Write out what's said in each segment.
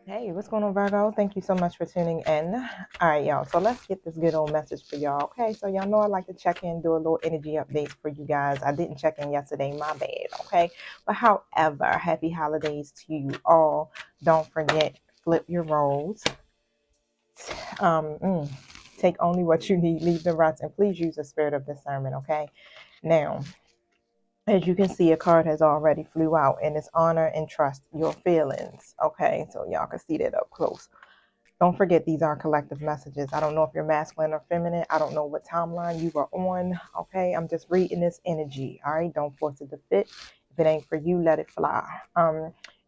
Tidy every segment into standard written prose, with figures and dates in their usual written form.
Hey, what's going on, Virgo? Thank you so much for tuning in. All right, y'all. So let's get this good old message for y'all. Okay, so y'all know I like to check in, do a little energy updates for you guys. I didn't check in yesterday, my bad. Okay, but however, happy holidays to you all. Don't forget, flip your roles. Um, mm, Take only what you need, leave the rest, and please use the spirit of discernment. Okay, now. As you can see, a card has already flew out, and it's honor and trust your feelings. Okay, so y'all can see that up close. Don't forget, these are collective messages. I don't know if you're masculine or feminine. I don't know what timeline you are on. Okay, I'm just reading this energy. All right, don't force it to fit. If it ain't for you, let it fly.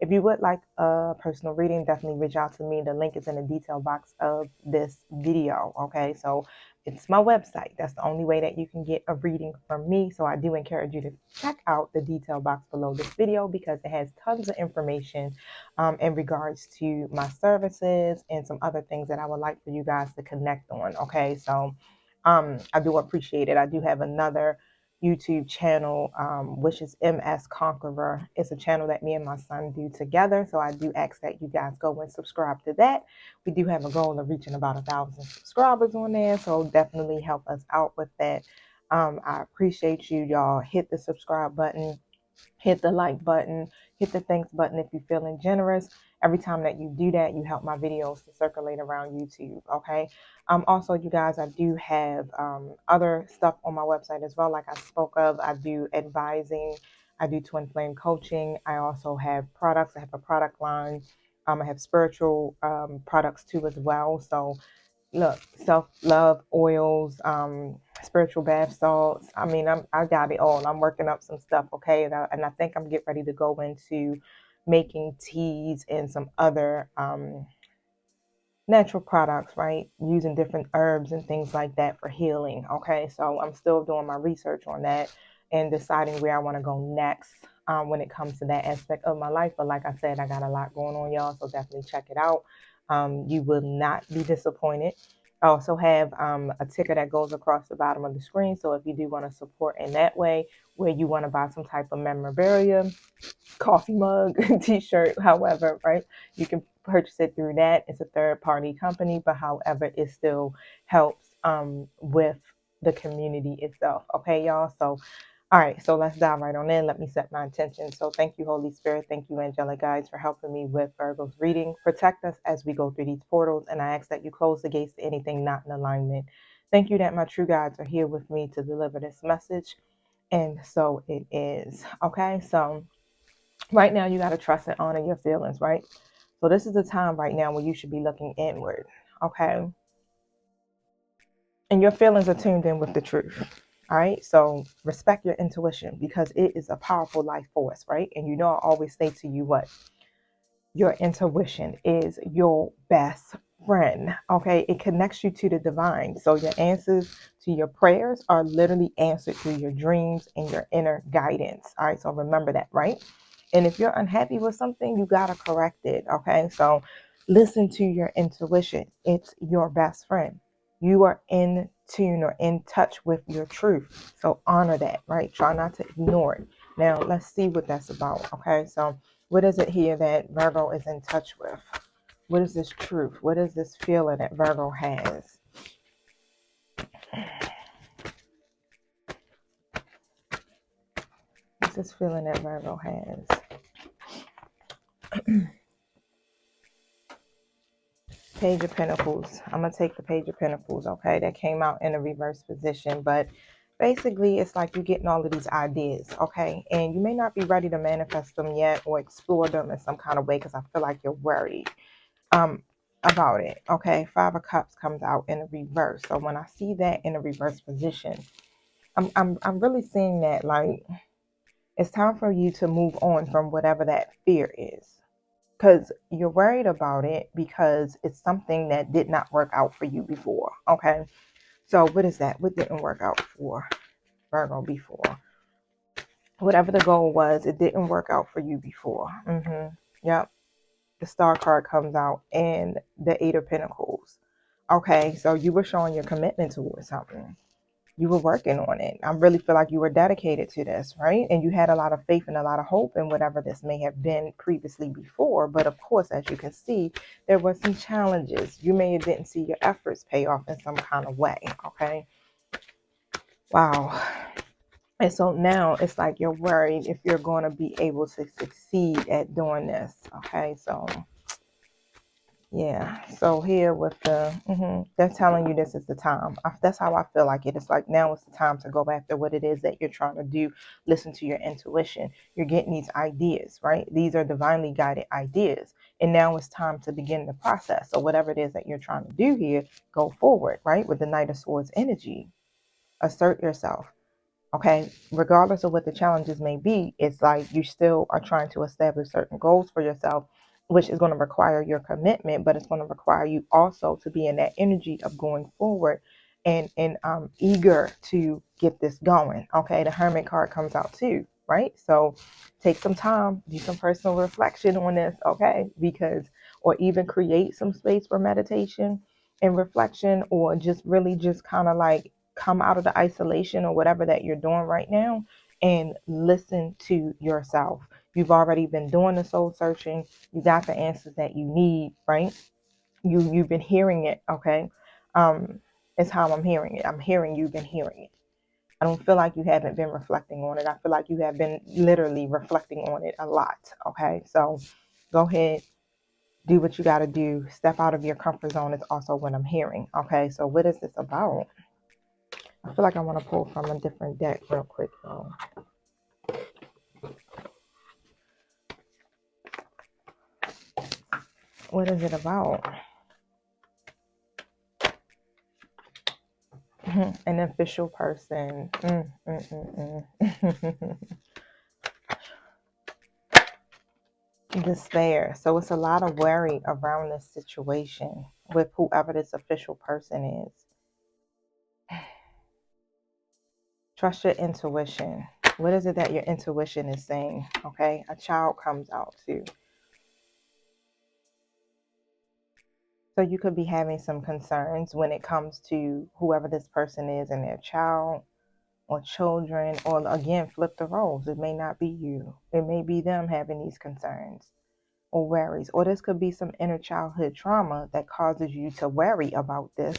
If you would like a personal reading, definitely reach out to me. The link is in the detail box of this video. Okay, so it's my website. That's the only way that you can get a reading from me. So I do encourage you to check out the detail box below this video because it has tons of information in regards to my services and some other things that I would like for you guys to connect on. Okay, so I do appreciate it. I do have another YouTube channel, which is MS Conqueror. It's a channel that me and my son do together. So I do ask that you guys go and subscribe to that. We do have a goal of reaching about 1,000 subscribers on there. So definitely help us out with that. I appreciate you, y'all. Hit the subscribe button, hit the like button, hit the thanks button if you're feeling generous. Every time that you do that, you help my videos to circulate around YouTube. Okay. Also, you guys, I do have other stuff on my website as well. Like I spoke of, I do advising, I do twin flame coaching. I also have products. I have a product line. I have spiritual products too as well. So look, self-love oils, spiritual bath salts. I mean, I got it all. I'm working up some stuff, okay? And I think I'm getting ready to go into making teas and some other natural products, right? Using different herbs and things like that for healing, okay? So I'm still doing my research on that and deciding where I want to go next when it comes to that aspect of my life. But like I said, I got a lot going on, y'all, so definitely check it out. You will not be disappointed. I also have a ticker that goes across the bottom of the screen. So if you do want to support in that way, where you want to buy some type of memorabilia, coffee mug, t-shirt, however, right? You can purchase it through that. It's a third party company, but however, it still helps with the community itself. Okay, y'all. So all right, so let's dive right on in. Let me set my intention. So thank you, Holy Spirit. Thank you, angelic guides, for helping me with Virgo's reading. Protect us as we go through these portals, and I ask that you close the gates to anything not in alignment. Thank you that my true guides are here with me to deliver this message, and so it is. Okay, so right now you got to trust and honor your feelings, right? So this is the time right now where you should be looking inward, okay? And your feelings are tuned in with the truth. All right. So respect your intuition because it is a powerful life force, right? And you know, I always say to you what your intuition is your best friend. Okay. It connects you to the divine. So your answers to your prayers are literally answered through your dreams and your inner guidance. All right. So remember that, right? And if you're unhappy with something, you got to correct it. Okay. So listen to your intuition. It's your best friend. You are in tune or in touch with your truth. So honor that, right? Try not to ignore it. Now, let's see what that's about. Okay. So, what is it here that Virgo is in touch with? What is this truth? What is this feeling that Virgo has? What's this feeling that Virgo has? Page of Pentacles. I'm going to take the Page of Pentacles, okay? That came out in a reverse position, but basically it's like you're getting all of these ideas, okay? And you may not be ready to manifest them yet or explore them in some kind of way because I feel like you're worried about it, okay? Five of Cups comes out in a reverse. So when I see that in a reverse position, I'm really seeing that like it's time for you to move on from whatever that fear is because you're worried about it because it's something that did not work out for you before. Okay. So what is that? What didn't work out for Virgo before? Whatever the goal was, it didn't work out for you before. Yep. The Star card comes out and the Eight of Pentacles. Okay. So you were showing your commitment towards something. you were working on it. I really feel like you were dedicated to this, right? And you had a lot of faith and a lot of hope in whatever this may have been previously before. But of course, as you can see, there were some challenges. You may have didn't see your efforts pay off in some kind of way. Okay. Wow. And so now it's like you're worried if you're going to be able to succeed at doing this. Okay. So yeah. So here with the, they're telling you this is the time. That's how I feel like it. It's like now it's the time to go after what it is that you're trying to do. Listen to your intuition. You're getting these ideas, right? These are divinely guided ideas. And now it's time to begin the process. So whatever it is that you're trying to do here, go forward, right? With the Knight of Swords energy. Assert yourself. Okay, regardless of what the challenges may be, it's like you still are trying to establish certain goals for yourself, which is going to require your commitment, but it's going to require you also to be in that energy of going forward and eager to get this going. Okay, the Hermit card comes out too, right? So take some time, do some personal reflection on this, okay? Because, or even create some space for meditation and reflection, or just really just kind of like come out of the isolation or whatever that you're doing right now and listen to yourself. You've already been doing the soul searching. You got the answers that you need, right? You've been hearing it, okay? It's how I'm hearing it. I'm hearing you've been hearing it. I don't feel like you haven't been reflecting on it. I feel like you have been literally reflecting on it a lot, okay? So go ahead, do what you got to do. Step out of your comfort zone is also what I'm hearing, okay? So what is this about? I feel like I want to pull from a different deck real quick, though. What is it about? An official person. Despair. So it's a lot of worry around this situation with whoever this official person is. Trust your intuition. What is it that your intuition is saying? Okay, a child comes out too. So you could be having some concerns when it comes to whoever this person is and their child or children, or again, flip the roles. It may not be you. It may be them having these concerns or worries. Or this could be some inner childhood trauma that causes you to worry about this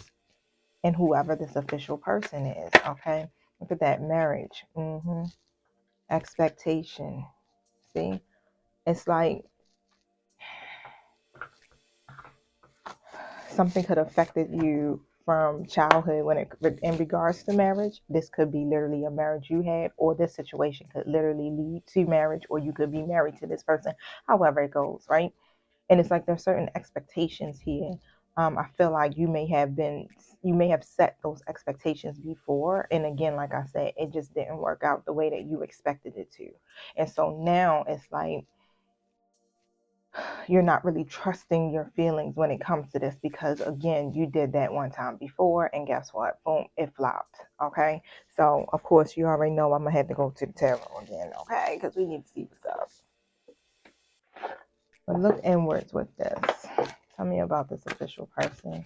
and whoever this official person is. Okay. Look at that marriage. Expectation. See? It's like something could have affected you from childhood when it in regards to marriage. This could be literally a marriage you had, or this situation could literally lead to marriage, or you could be married to this person, however it goes, right? And it's like there's certain expectations here. I feel like you may have set those expectations before, and again, like I said, it just didn't work out the way that you expected it to. And so now it's like you're not really trusting your feelings when it comes to this, because again, you did that one time before, and guess what? Boom, it flopped. Okay, so of course you already know I'm gonna have to go to the tarot again, okay, because we need to see what's up. But look inwards with this. Tell me about this official person.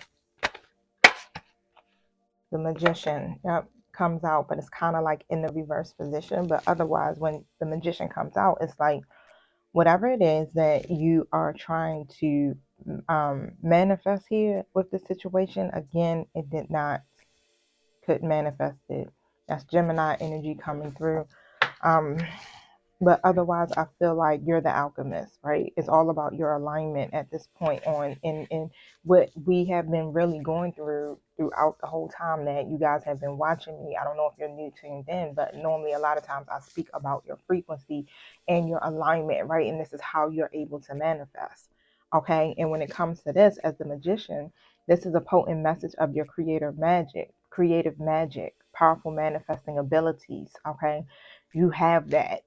The Magician, yep, comes out, but it's kind of like in the reverse position. But otherwise, when the Magician comes out, it's like whatever it is that you are trying to manifest here with the situation, again, it did not, couldn't manifest it. That's Gemini energy coming through. But otherwise, I feel like you're the alchemist, right? It's all about your alignment at this point on in what we have been really going throughout the whole time that you guys have been watching me. I don't know if you're new tuned in, but normally a lot of times I speak about your frequency and your alignment, right? And this is how you're able to manifest. Okay. And when it comes to this, as the Magician, this is a potent message of your creative magic, powerful manifesting abilities. Okay. You have that.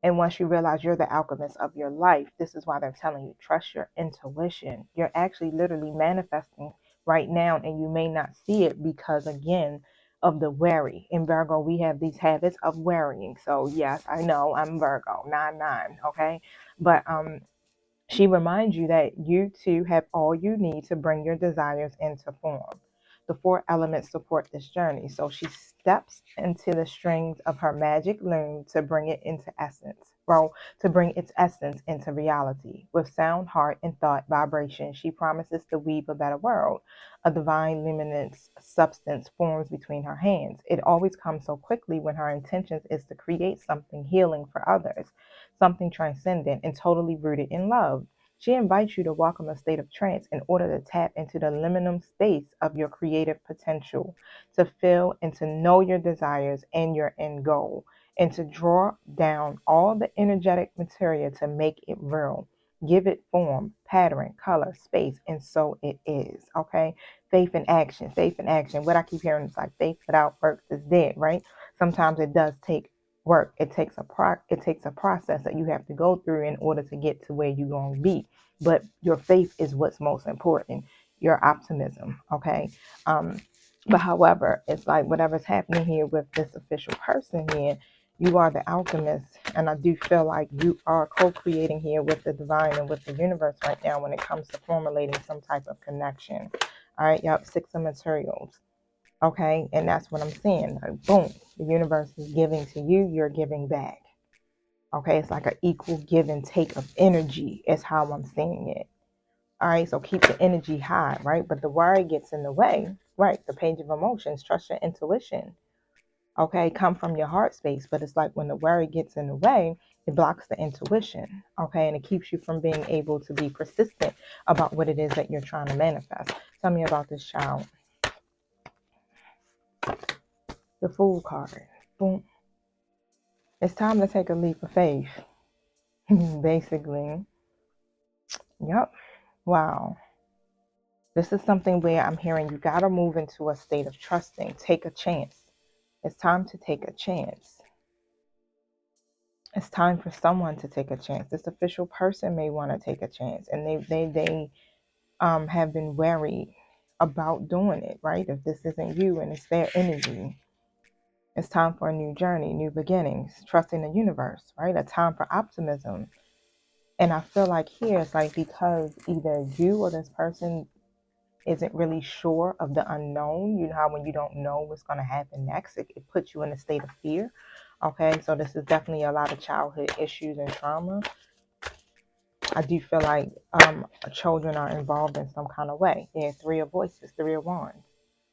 And once you realize you're the alchemist of your life, this is why they're telling you, trust your intuition. You're actually literally manifesting right now, and you may not see it because, again, of the worry. In Virgo, we have these habits of worrying. So, yes, I know I'm Virgo, 9-9, okay? But she reminds you that you too have all you need to bring your desires into form. The four elements support this journey. So she steps into the strings of her magic loom to bring it into essence. Well, to bring its essence into reality. With sound, heart, and thought vibration, she promises to weave a better world. A divine luminous substance forms between her hands. It always comes so quickly when her intentions is to create something healing for others, something transcendent and totally rooted in love. She invites you to welcome a state of trance in order to tap into the liminal space of your creative potential, to feel and to know your desires and your end goal, and to draw down all the energetic material to make it real. Give it form, pattern, color, space, and so it is. Okay. Faith in action, faith in action. What I keep hearing is like faith without works is dead, right? Sometimes it does take work. It takes a process that you have to go through in order to get to where you're going to be. But your faith is what's most important. Your optimism, okay? But however, it's like whatever's happening here with this official person here, you are the alchemist, and I do feel like you are co-creating here with the divine and with the universe right now when it comes to formulating some type of connection. All right, yep, six of materials. Okay, and that's what I'm saying. Like, boom, the universe is giving to you, you're giving back. Okay, it's like an equal give and take of energy, is how I'm seeing it. All right, so keep the energy high, right? But the worry gets in the way, right? The page of emotions, trust your intuition. Okay, come from your heart space, but it's like when the worry gets in the way, it blocks the intuition. Okay, and it keeps you from being able to be persistent about what it is that you're trying to manifest. Tell me about this child. The Fool card. Boom. It's time to take a leap of faith. Basically. Yep. Wow. This is something where I'm hearing you got to move into a state of trusting. Take a chance. It's time to take a chance. It's time for someone to take a chance. This official person may want to take a chance, and they have been wary about doing it, right? If this isn't you and it's their energy, it's time for a new journey, new beginnings, trusting the universe, right? A time for optimism. And I feel like here it's like because either you or this person isn't really sure of the unknown. You know how when you don't know what's going to happen next, it puts you in a state of fear. Okay, so this is definitely a lot of childhood issues and trauma. I do feel like children are involved in some kind of way. There's three of voices, three of wands.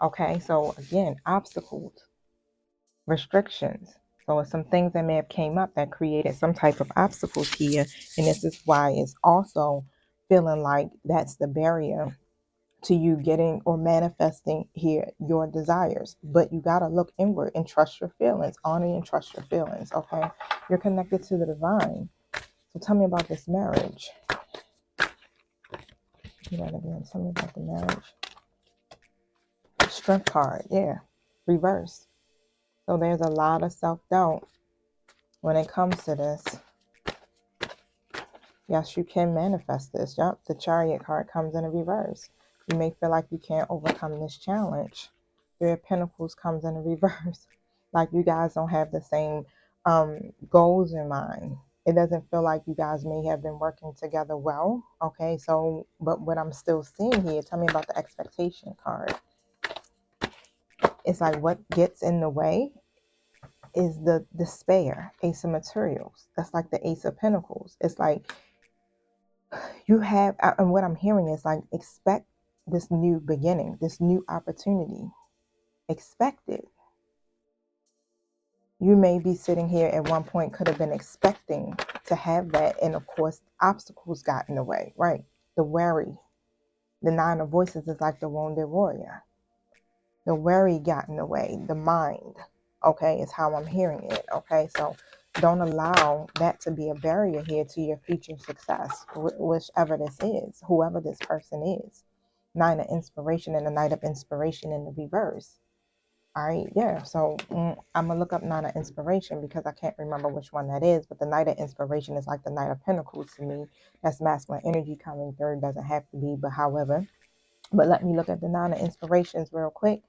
Okay, so again, obstacles, restrictions. So it's some things that may have came up that created some type of obstacles here. And this is why it's also feeling like that's the barrier to you getting or manifesting here your desires. But you got to look inward and trust your feelings. Honor and trust your feelings, okay? You're connected to the divine. So tell me about this marriage. Again, tell me about the marriage. Strength card, yeah, reverse. So there's a lot of self-doubt when it comes to this. Yes, you can manifest this. Yep, the Chariot card comes in a reverse. You may feel like you can't overcome this challenge. Three of Pentacles comes in a reverse. Like you guys don't have the same goals in mind. It doesn't feel like you guys may have been working together well. Okay, so, but what I'm still seeing here, tell me about the expectation card. It's like what gets in the way is the despair, Ace of Materials. That's like the Ace of Pentacles. It's like you have, and what I'm hearing is like, expect this new beginning, this new opportunity. Expect it. You may be sitting here at one point, could have been expecting to have that. And of course, obstacles got in the way, right? The worry. The Nine of Voices is like the wounded warrior. The worry got in the way. The mind, okay, is how I'm hearing it, okay? So don't allow that to be a barrier here to your future success, whichever this is, whoever this person is. Nine of Inspiration and the Knight of Inspiration in the reverse. All right, yeah, so I'm going to look up Nine of Inspiration because I can't remember which one that is, but the Knight of Inspiration is like the Knight of Pentacles to me. That's masculine energy coming through. Doesn't have to be, but however. But let me look at the Nine of Inspirations real quick.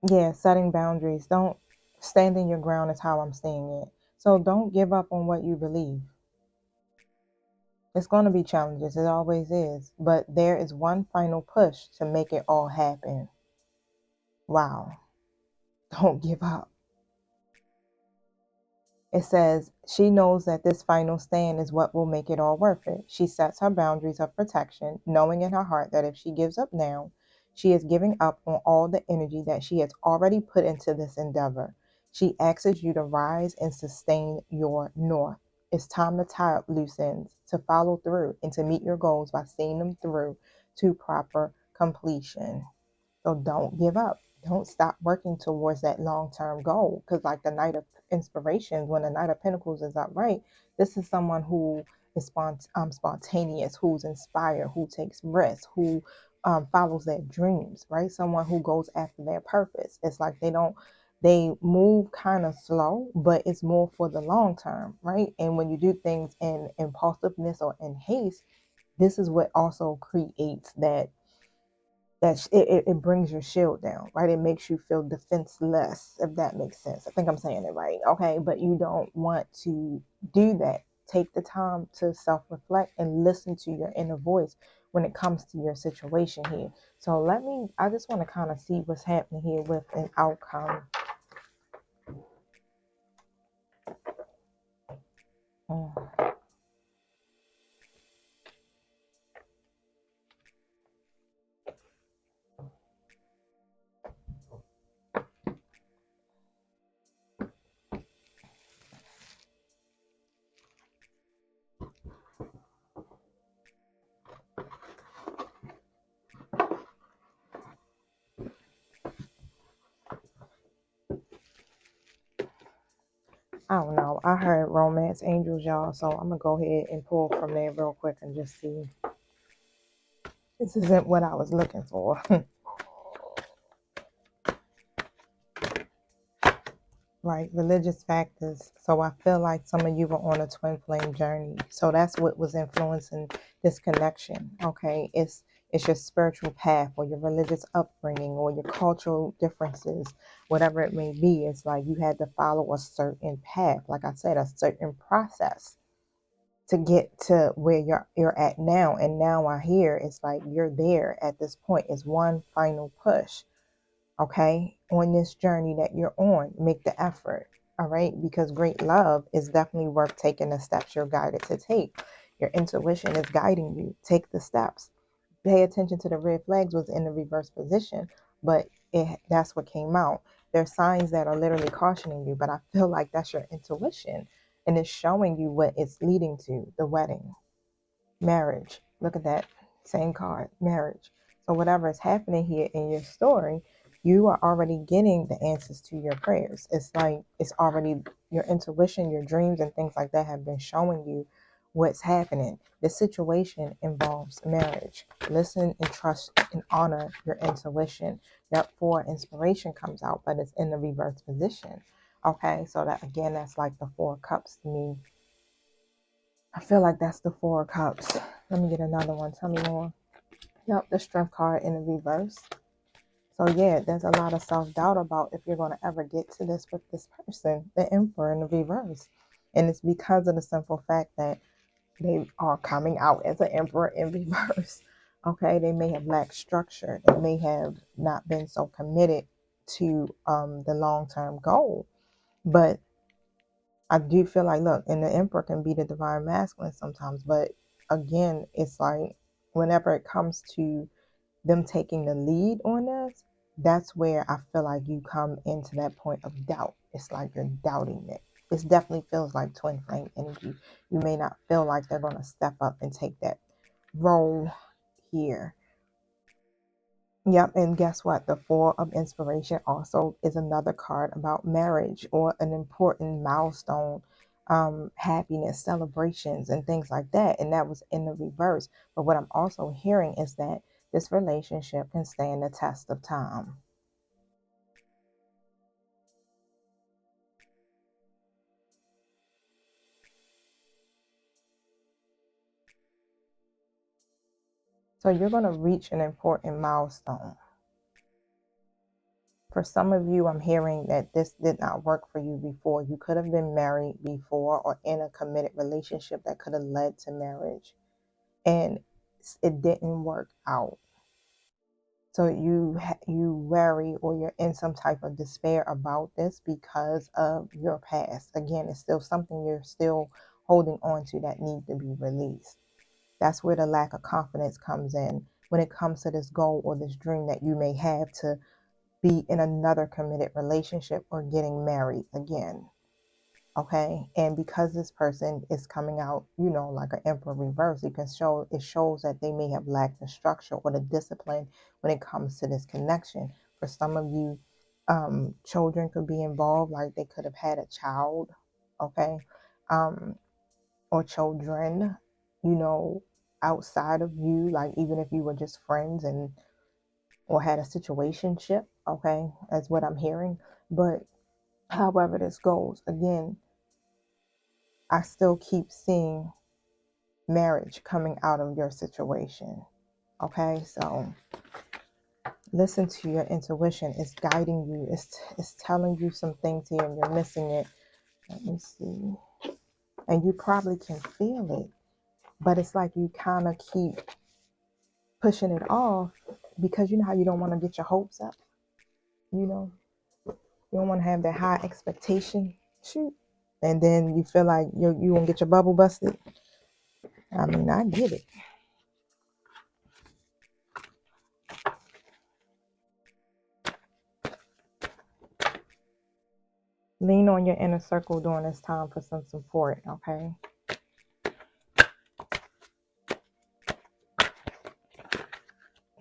Yeah, setting boundaries. Don't stand in your ground is how I'm seeing it. So don't give up on what you believe. It's going to be challenges. It always is. But there is one final push to make it all happen. Wow. Don't give up. It says she knows that this final stand is what will make it all worth it. She sets her boundaries of protection, knowing in her heart that if she gives up now, she is giving up on all the energy that she has already put into this endeavor. She asks you to rise and sustain your north. It's time to tie up loose ends, to follow through, and to meet your goals by seeing them through to proper completion. So don't give up. Don't stop working towards that long-term goal. Because like the Knight of Inspirations, when the Knight of Pentacles is upright, this is someone who is spontaneous, who's inspired, who takes risks, who follows their dreams, right? Someone who goes after their purpose. It's like they move kind of slow, but it's more for the long term, right? And when you do things in impulsiveness or in haste, this is what also creates it brings your shield down, right? It makes you feel defenseless, if that makes sense. I think I'm saying it right, okay? But you don't want to do that. Take the time to self-reflect and listen to your inner voice when it comes to your situation here. So I just want to kind of see what's happening here with an outcome. Mm. I don't know. I heard romance angels, y'all. So I'm going to go ahead and pull from there real quick and just see. This isn't what I was looking for. Right, religious factors. So I feel like some of you were on a twin flame journey. So that's what was influencing this connection. Okay, it's your spiritual path or your religious upbringing or your cultural differences, whatever it may be. It's like you had to follow a certain path, like I said, a certain process to get to where you're at now. And now I hear it's like you're there at this point. It's one final push. Okay, on this journey that you're on, make the effort. All right, because great love is definitely worth taking the steps you're guided to take. Your intuition is guiding you. Take the steps. Pay attention to the red flags was in the reverse position, but that's what came out. There's signs that are literally cautioning you, but I feel like that's your intuition, and it's showing you what it's leading to: the wedding, marriage. Look at that same card, marriage. So whatever is happening here in your story, you are already getting the answers to your prayers. It's like it's already your intuition, your dreams and things like that have been showing you what's happening. The situation involves marriage. Listen and trust and honor your intuition. That four inspiration comes out, but it's in the reverse position. Okay, so that again, that's like the Four of Cups to me. I feel like that's the Four of Cups. Let me get another one. Tell me more. Yep, the Strength card in the reverse. So yeah, there's a lot of self-doubt about if you're going to ever get to this with this person, the Emperor in the reverse. And it's because of the simple fact that they are coming out as an Emperor in reverse. Okay, they may have lacked structure. They may have not been so committed to the long-term goal. But I do feel like, look, and the Emperor can be the divine masculine sometimes, but again, it's like whenever it comes to them taking the lead on this, that's where I feel like you come into that point of doubt. It's like you're doubting it. It definitely feels like twin flame energy. You may not feel like they're going to step up and take that role here. Yep, and guess what? The Four of Inspiration also is another card about marriage or an important milestone, happiness, celebrations, and things like that. And that was in the reverse. But what I'm also hearing is that this relationship can stand the test of time. So you're going to reach an important milestone. For some of you, I'm hearing that this did not work for you before. You could have been married before or in a committed relationship that could have led to marriage. and it didn't work out. So you worry, or you're in some type of despair about this because of your past. Again, it's still something you're still holding on to that needs to be released. That's where the lack of confidence comes in when it comes to this goal or this dream that you may have to be in another committed relationship or getting married again. Okay, and because this person is coming out, like an emperor reverse, it shows that they may have lacked the structure or the discipline when it comes to this connection. For some of you, children could be involved, like they could have had a child, okay, um, or children, you know, outside of you, like even if you were just friends and or had a situationship, okay, that's what I'm hearing. But however this goes, again, I still keep seeing marriage coming out of your situation. Okay, so listen to your intuition. It's guiding you. It's telling you some things here, and you're missing it. Let me see. And you probably can feel it, but it's like you kind of keep pushing it off because you know how you don't want to get your hopes up. You know, you don't want to have that high expectation. Shoot, and then you feel like you won't get your bubble busted. I mean, I get it. Lean on your inner circle during this time for some support, okay?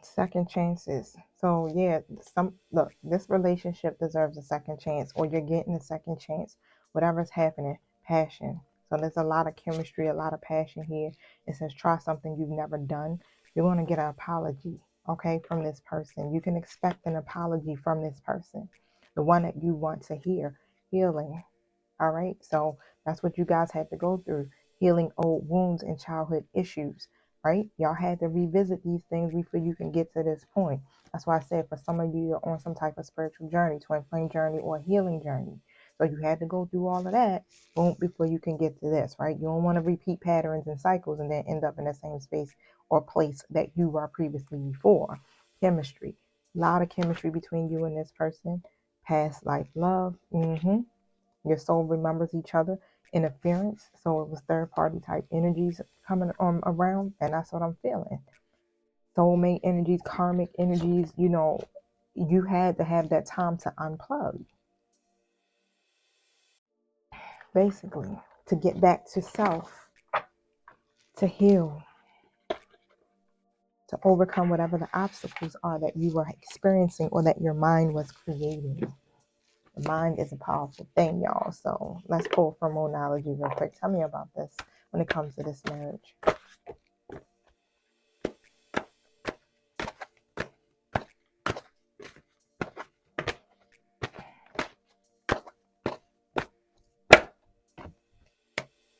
Second chances. So yeah, look, this relationship deserves a second chance, or you're getting a second chance. Whatever's happening, passion. So there's a lot of chemistry, a lot of passion here. It says try something you've never done. You're going to get an apology, okay, from this person. You can expect an apology from this person, the one that you want to hear. Healing. All right. So that's what you guys had to go through, healing old wounds and childhood issues, right? Y'all had to revisit these things before you can get to this point. That's why I said for some of you, you're on some type of spiritual journey, twin flame journey, or healing journey. So you had to go through all of that, boom, before you can get to this, right? You don't want to repeat patterns and cycles and then end up in the same space or place that you were previously before. Chemistry. A lot of chemistry between you and this person. Past life love. Your soul remembers each other. Interference. So it was third party type energies coming around, and that's what I'm feeling. Soulmate energies, karmic energies. You had to have that time to unplug, basically, to get back to self, to heal, to overcome whatever the obstacles are that you were experiencing or that your mind was creating. The mind is a powerful thing, y'all. So let's pull from Monology real quick. Tell me about this when it comes to this marriage.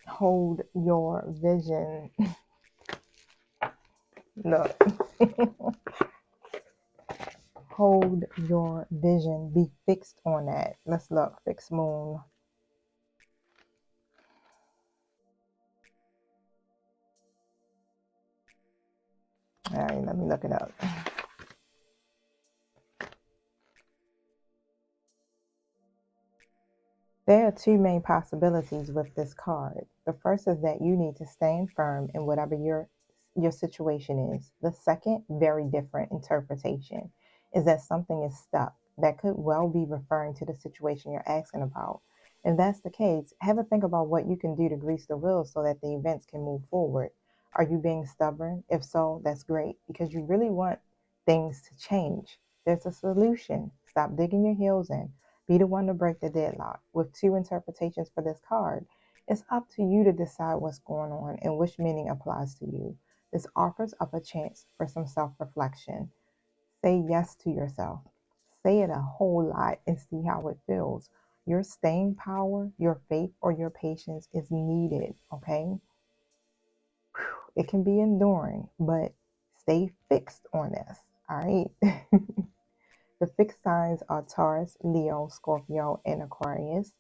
Hold your vision. Look. Hold your vision. Be fixed on that. Let's look. Fixed moon. All right, let me look it up. There are two main possibilities with this card. The first is that you need to stand firm in whatever your situation is. The second, very different interpretation, is that something is stuck. That could well be referring to the situation you're asking about. If that's the case, have a think about what you can do to grease the wheels so that the events can move forward. Are you being stubborn? If so, that's great because you really want things to change. There's a solution. Stop digging your heels in. Be the one to break the deadlock. With two interpretations for this card, it's up to you to decide what's going on and which meaning applies to you. This offers up a chance for some self-reflection. Say yes to yourself. Say it a whole lot and see how it feels. Your staying power, your faith, or your patience is needed, okay? It can be enduring, but stay fixed on this, all right? The fixed signs are Taurus, Leo, Scorpio, and Aquarius.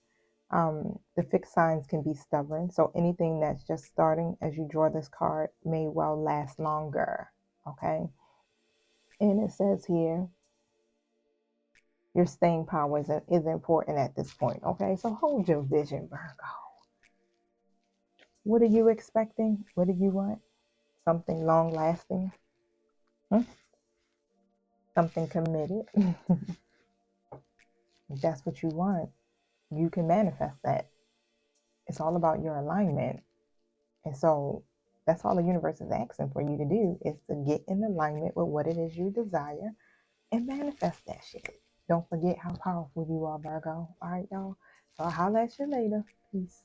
The fixed signs can be stubborn. So anything that's just starting as you draw this card may well last longer. Okay. And it says here, your staying power is important at this point. Okay. So hold your vision, Virgo. What are you expecting? What do you want? Something long lasting? Something committed? If that's what you want, you can manifest that. It's all about your alignment. And so that's all the universe is asking for you to do, is to get in alignment with what it is you desire and manifest that shit. Don't forget how powerful you are, Virgo. All right, y'all. So I'll holler at you later. Peace.